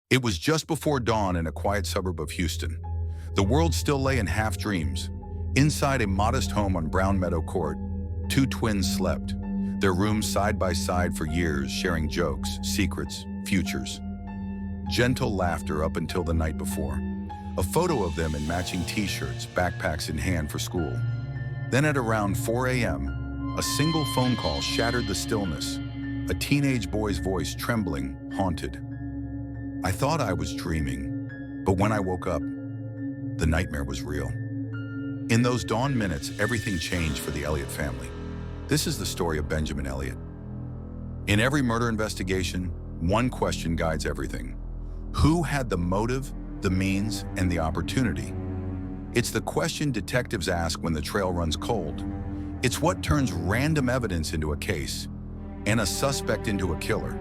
It was just before dawn in a quiet suburb of Houston. The world still lay in half dreams. Inside a modest home on Brown Meadow Court, two twins slept, their rooms side by side for years, sharing jokes, secrets, futures. Gentle laughter up until the night before. A photo of them in matching t-shirts, backpacks in hand for school. Then at around 4 a.m., a single phone call shattered the stillness. A teenage boy's voice, trembling, haunted. I thought I was dreaming, but when I woke up, the nightmare was real. In those dawn minutes, everything changed for the Elliott family. This is the story of Benjamin Elliott. In every murder investigation, one question guides everything. Who had the motive, the means, and the opportunity? It's the question detectives ask when the trail runs cold. It's what turns random evidence into a case and a suspect into a killer.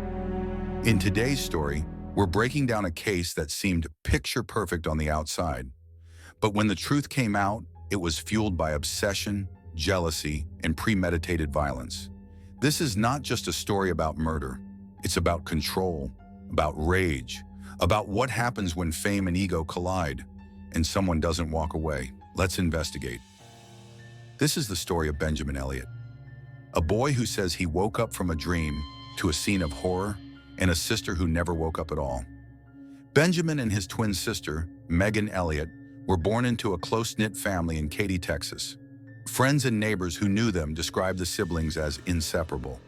In today's story, we're breaking down a case that seemed picture perfect on the outside. But when the truth came out, it was fueled by obsession, jealousy, and premeditated violence. This is not just a story about murder. It's about control, about rage, about what happens when fame and ego collide and someone doesn't walk away. Let's investigate. This is the story of Benjamin Elliott, a boy who says he woke up from a dream to a scene of horror and a sister who never woke up at all. Benjamin and his twin sister, Meghan Elliott, were born into a close-knit family in Katy, Texas. Friends and neighbors who knew them described the siblings as inseparable.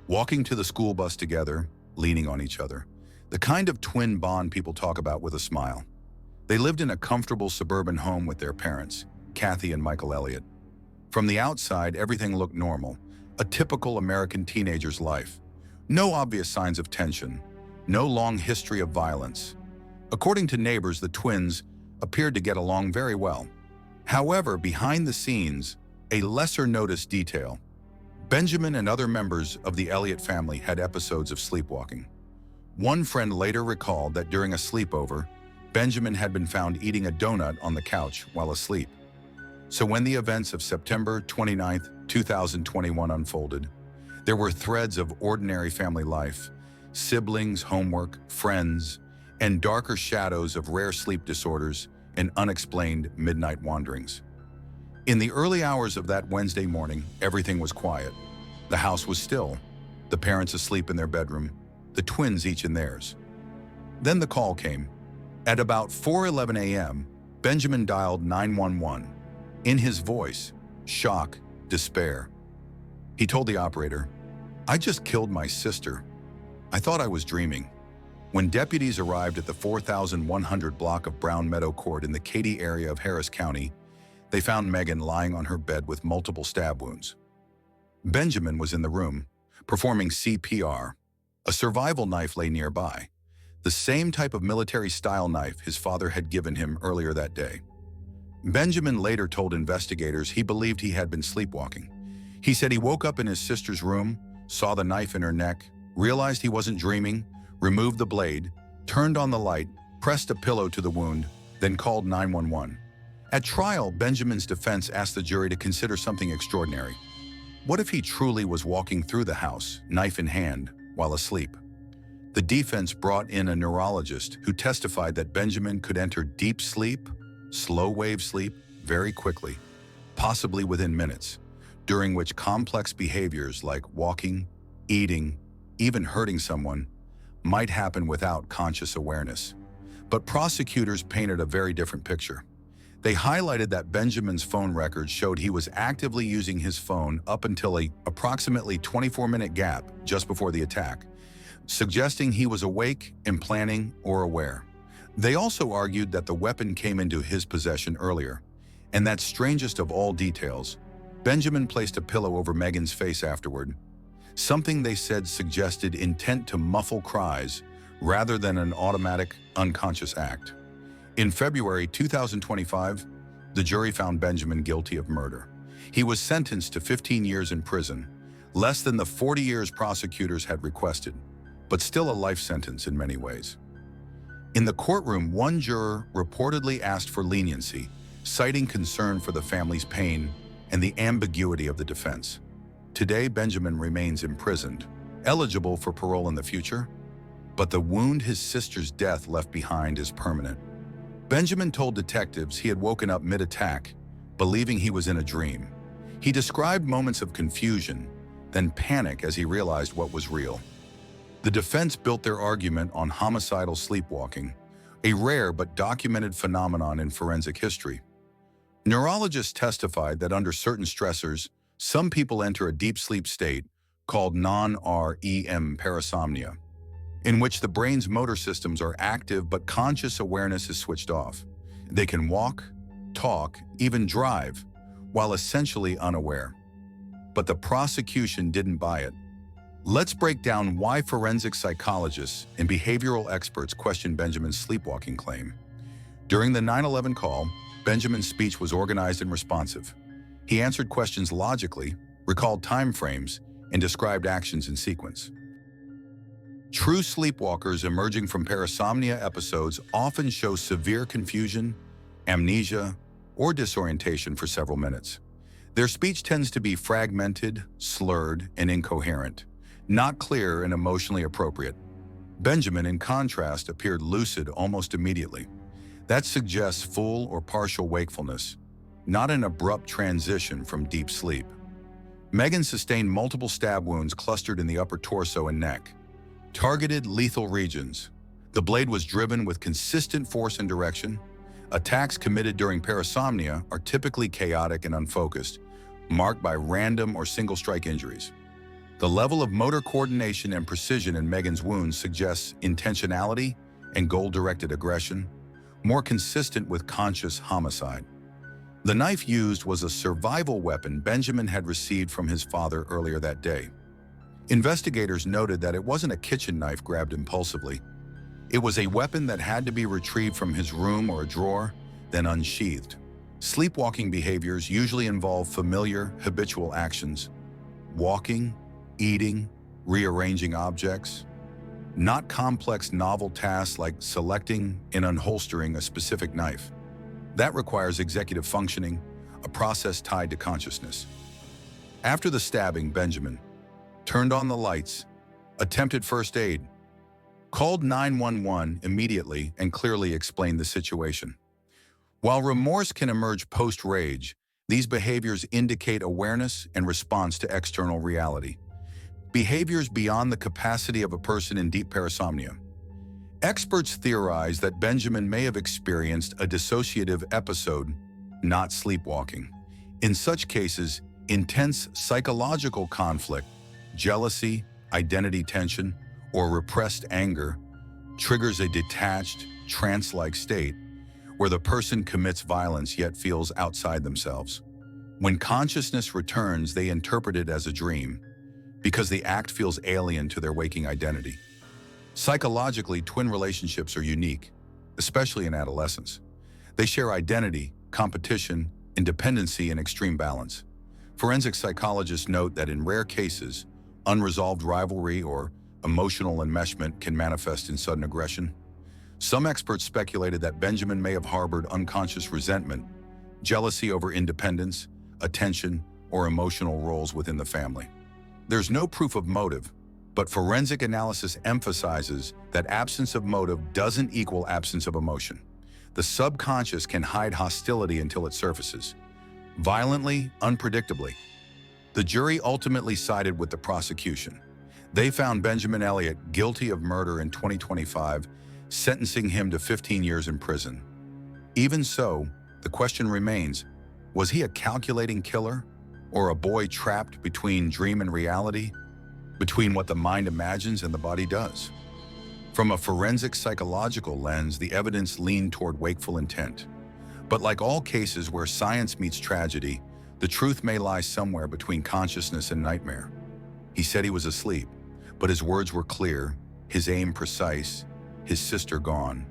Walking to the school bus together, leaning on each other. The kind of twin bond people talk about with a smile. They lived in a comfortable suburban home with their parents, Kathy and Michael Elliott. From the outside, everything looked normal, a typical American teenager's life. No obvious signs of tension, no long history of violence. According to neighbors, the twins appeared to get along very well. However, behind the scenes, a lesser-noticed detail. Benjamin and other members of the Elliott family had episodes of sleepwalking. One friend later recalled that during a sleepover, Benjamin had been found eating a donut on the couch while asleep. So when the events of September 29, 2021 unfolded, there were threads of ordinary family life, siblings, homework, friends, and darker shadows of rare sleep disorders and unexplained midnight wanderings. In the early hours of that Wednesday morning, everything was quiet. The house was still, the parents asleep in their bedroom, the twins each in theirs. Then the call came. At about 4:11 a.m., Benjamin dialed 911. In his voice, shock, despair. He told the operator, "I just killed my sister. I thought I was dreaming." When deputies arrived at the 4100 block of Brown Meadow Court in the Katy area of Harris County, they found Meghan lying on her bed with multiple stab wounds. Benjamin was in the room, performing CPR. A survival knife lay nearby, the same type of military-style knife his father had given him earlier that day. Benjamin later told investigators he believed he had been sleepwalking. He said he woke up in his sister's room, saw the knife in her neck, realized he wasn't dreaming, removed the blade, turned on the light, pressed a pillow to the wound, then called 911. At trial, Benjamin's defense asked the jury to consider something extraordinary. What if he truly was walking through the house, knife in hand, while asleep? The defense brought in a neurologist who testified that Benjamin could enter deep sleep, slow-wave sleep, very quickly, possibly within minutes, during which complex behaviors like walking, eating, even hurting someone, might happen without conscious awareness. But prosecutors painted a very different picture. They highlighted that Benjamin's phone records showed he was actively using his phone up until an approximately 24-minute gap just before the attack, suggesting he was awake and planning or aware. They also argued that the weapon came into his possession earlier, and that strangest of all details, Benjamin placed a pillow over Meghan's face afterward, something they said suggested intent to muffle cries rather than an automatic, unconscious act. In February 2025, the jury found Benjamin guilty of murder. He was sentenced to 15 years in prison, less than the 40 years prosecutors had requested, but still a life sentence in many ways. In the courtroom, one juror reportedly asked for leniency, citing concern for the family's pain and the ambiguity of the defense. Today, Benjamin remains imprisoned, eligible for parole in the future. but the wound his sister's death left behind is permanent. Benjamin told detectives he had woken up mid-attack, believing he was in a dream. He described moments of confusion, then panic as he realized what was real. The defense built their argument on homicidal sleepwalking, a rare but documented phenomenon in forensic history. Neurologists testified that under certain stressors, some people enter a deep sleep state called non-REM parasomnia, in which the brain's motor systems are active but conscious awareness is switched off. They can walk, talk, even drive, while essentially unaware. But the prosecution didn't buy it. Let's break down why forensic psychologists and behavioral experts question Benjamin's sleepwalking claim. During the 9/11 call, Benjamin's speech was organized and responsive. He answered questions logically, recalled time frames, and described actions in sequence. True sleepwalkers emerging from parasomnia episodes often show severe confusion, amnesia, or disorientation for several minutes. Their speech tends to be fragmented, slurred, and incoherent, not clear and emotionally appropriate. Benjamin, in contrast, appeared lucid almost immediately. That suggests full or partial wakefulness, not an abrupt transition from deep sleep. Meghan sustained multiple stab wounds clustered in the upper torso and neck, targeted lethal regions. The blade was driven with consistent force and direction. Attacks committed during parasomnia are typically chaotic and unfocused, marked by random or single-strike injuries. The level of motor coordination and precision in Meghan's wounds suggests intentionality and goal-directed aggression, more consistent with conscious homicide. The knife used was a survival weapon Benjamin had received from his father earlier that day. Investigators noted that it wasn't a kitchen knife grabbed impulsively. It was a weapon that had to be retrieved from his room or a drawer, then unsheathed. Sleepwalking behaviors usually involve familiar, habitual actions: walking, eating, rearranging objects, not complex novel tasks like selecting and unholstering a specific knife. That requires executive functioning, a process tied to consciousness. After the stabbing, Benjamin turned on the lights, attempted first aid, called 911 immediately, and clearly explained the situation. While remorse can emerge post-rage, these behaviors indicate awareness and response to external reality. Behaviors beyond the capacity of a person in deep parasomnia. Experts theorize that Benjamin may have experienced a dissociative episode, not sleepwalking. In such cases, intense psychological conflict, jealousy, identity tension, or repressed anger triggers a detached, trance-like state where the person commits violence yet feels outside themselves. When consciousness returns, they interpret it as a dream because the act feels alien to their waking identity. Psychologically, twin relationships are unique, especially in adolescence. They share identity, competition, independency, and extreme balance. Forensic psychologists note that in rare cases, unresolved rivalry or emotional enmeshment can manifest in sudden aggression. Some experts speculated that Benjamin may have harbored unconscious resentment, jealousy over independence, attention, or emotional roles within the family. There's no proof of motive, but forensic analysis emphasizes that absence of motive doesn't equal absence of emotion. The subconscious can hide hostility until it surfaces, violently, unpredictably. The jury ultimately sided with the prosecution. They found Benjamin Elliott guilty of murder in 2025, sentencing him to 15 years in prison. Even so, the question remains, was he a calculating killer or a boy trapped between dream and reality, between what the mind imagines and the body does? From a forensic psychological lens, the evidence leaned toward wakeful intent. But like all cases where science meets tragedy, the truth may lie somewhere between consciousness and nightmare. He said he was asleep, but his words were clear, his aim precise, his sister gone.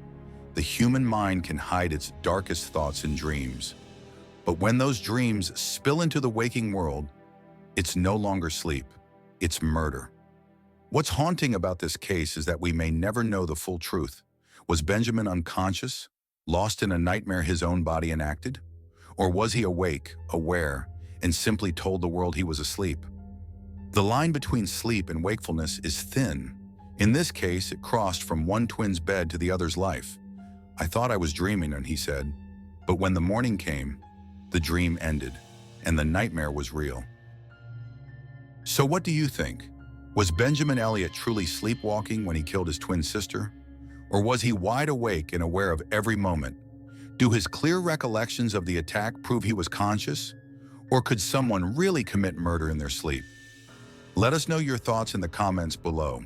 The human mind can hide its darkest thoughts in dreams. But when those dreams spill into the waking world, it's no longer sleep, it's murder. What's haunting about this case is that we may never know the full truth. Was Benjamin unconscious, lost in a nightmare his own body enacted? Or was he awake, aware, and simply told the world he was asleep? The line between sleep and wakefulness is thin, In this case, it crossed from one twin's bed to the other's life. I thought I was dreaming, and he said, but when the morning came, the dream ended, and the nightmare was real. So what do you think? Was Benjamin Elliott truly sleepwalking when he killed his twin sister? Or was he wide awake and aware of every moment? Do his clear recollections of the attack prove he was conscious? Or could someone really commit murder in their sleep? Let us know your thoughts in the comments below.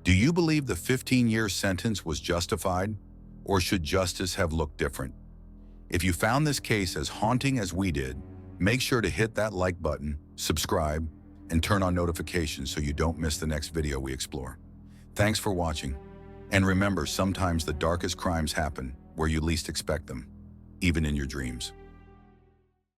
Do you believe the 15-year sentence was justified? Or should justice have looked different? If you found this case as haunting as we did, make sure to hit that like button, subscribe, and turn on notifications so you don't miss the next video we explore. Thanks for watching. And remember, sometimes the darkest crimes happen where you least expect them, even in your dreams.